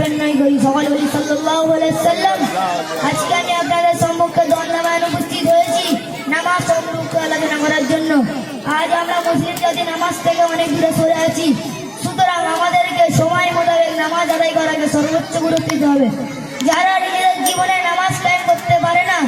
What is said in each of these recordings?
নাই করি, সকল বলি সাল্লাল্লাহু আলাইহি ওয়াসাল্লাম। আজকে আমি আপনাদের সম্মুখে দণ্ডায়মান উপস্থিত হয়েছি নামাজ সম্পর্কে আলোচনা করার জন্য। আজ আমরা মুসলিম জাতি নামাজ থেকে অনেক দূরে সরে আছি, সুতরাং আমাদেরকে সময় মোতাবেক নামাজ আদায় করাকে সর্বোচ্চ গুরুত্ব দিতে হবে। যারা নিজেদের জীবনে নামাজ কায়েম করতে পারে না,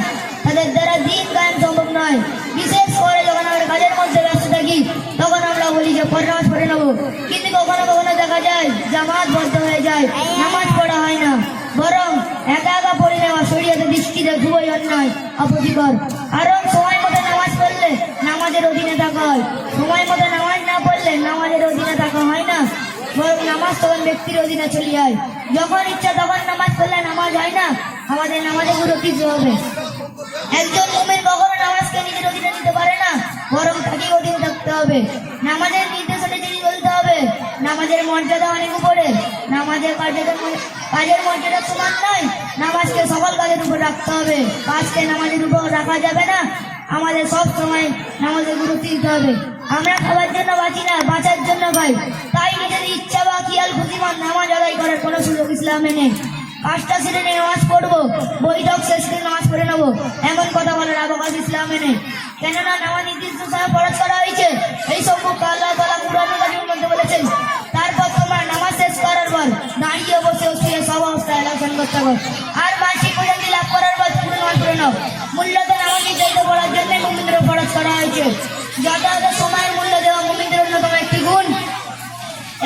তাদের দ্বারা দিন কায়েম সম্ভব নয়। বিশেষ করে যখন আমরা কাজের মধ্যে ব্যস্ত থাকি, তখন আমরা বলি যে পরে নামাজ পড়ে নেবো, কিন্তু কখনো কখনো দেখা যায় জামাত বদ্ধ হয়ে যায়, নামাজ পড়া হয় না, বরং একা একা পড়ে নেওয়া শরীয়তের দৃষ্টিতে খুবই অন্যায়, অপ্রীতিকর। কারণ সময় মতো নামাজ পড়লে নামাজের অধীনে থাকা হয়, সময় মতো নামাজ না পড়লে নামাজের অধীনে থাকা হয় না, বরং নামাজ তখন ব্যক্তির অধীনে চলে যায়। যখন ইচ্ছা তখন নামাজ পড়লে নামাজ হয় না, আমাদের নামাজে গুরুত্ব দিতে হবে। একজন মুমিন কখনো নামাজকে নিজের অধীনে নিতে পারে না, বরং তাকে অধীনে থাকতে হবে। নামাজের নির্দেশ অনুযায়ী চলতে হবে। নামাজের মর্যাদা অনেক উপরে, নামাজের কাজের মর্যাদা সমান নয়। নামাজকে সকল কাজের উপর রাখতে হবে, কাজকে নামাজের উপর রাখা যাবে না। আমাদের সব সময় নামাজের গুরুত্ব দিতে হবে। আমরা খাবার জন্য বাঁচি না, বাঁচার জন্য খাই। তাই নিজের ইচ্ছা বা খেয়াল খুশিমত নামাজ আদায় করার কোনো সুযোগ ইসলামে নেই। 5টা শ্রেণী নামাজ পড়বো, বৈঠক শেষ করে নামাজ পড়ে নেবো, এমন কথা বলার অবকাশ ইসলামে নেই। কেননা নামাজ নির্দিষ্ট সময় ফরজ করা হয়েছে, এই সম্পর্কে আল্লাহ তাআলা কুরআনুল কারীমের মধ্যে বলেছেন। তারপর তোমরা নামাজ শেষ করার পর দাঁড়িয়ে বসে শুয়ে সব অবস্থায় আলোচন করতে হবে। আর বার্ষিক প্রশান্তি লাভ করার পর পুরো নামাজ পড়ে নাও। মূল্যত নামাজ নির্ধারিত করার জন্য মুমিনদের ফরজ করা হয়েছে। যথাযথ সময়ের মূল্য দেওয়া মুমিনদের অন্যতম একটি গুণ।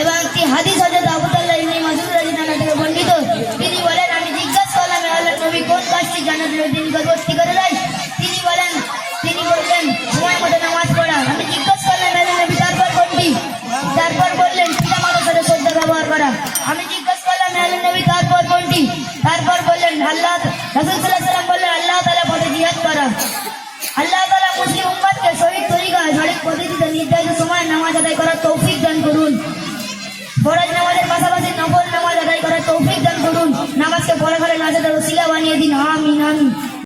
এবং একটি হাদিস হযরত আবু তাল্লাহ ইবনে মাসউদ রাদিয়াল্লাহু আনহু থেকে বর্ণিত, তিনি বলেন, আমি জিজ্ঞাসা করলাম, হে আল্লাহর নবী, কোন কাজটি জান্নাতের নিকটবর্তী করে দেয়? তিনি বললেন সময় মতো নামাজ পড়া। আমি জিজ্ঞাসা করলাম, হে আল্লাহর নবী, তারপর কোনটি? তারপর বললেন পিতা মাতার সাথে শ্রদ্ধা ব্যবহার করা। আমি জিজ্ঞাসা করলাম, হে আল্লাহর নবী, তারপর কোনটি? তারপর বললেন রাসূল সাল্লাল্লাহু আলাইহি ওয়াসাল্লাম বললেন আল্লাহ তাআলা পথে জিহাদ করা। আল্লাহ তাআলা মুসলিম উম্মতকে সঠিক তরিকায় সঠিক পদ্ধতিতে নির্ধারিত সময়ে নামাজ আদায় করার তৌফিক দান করুন। ফরজ নামাজের পাশাপাশি নফল নামাজ আদায় করার তৌফিক দান করুন। নামাজকে পড়া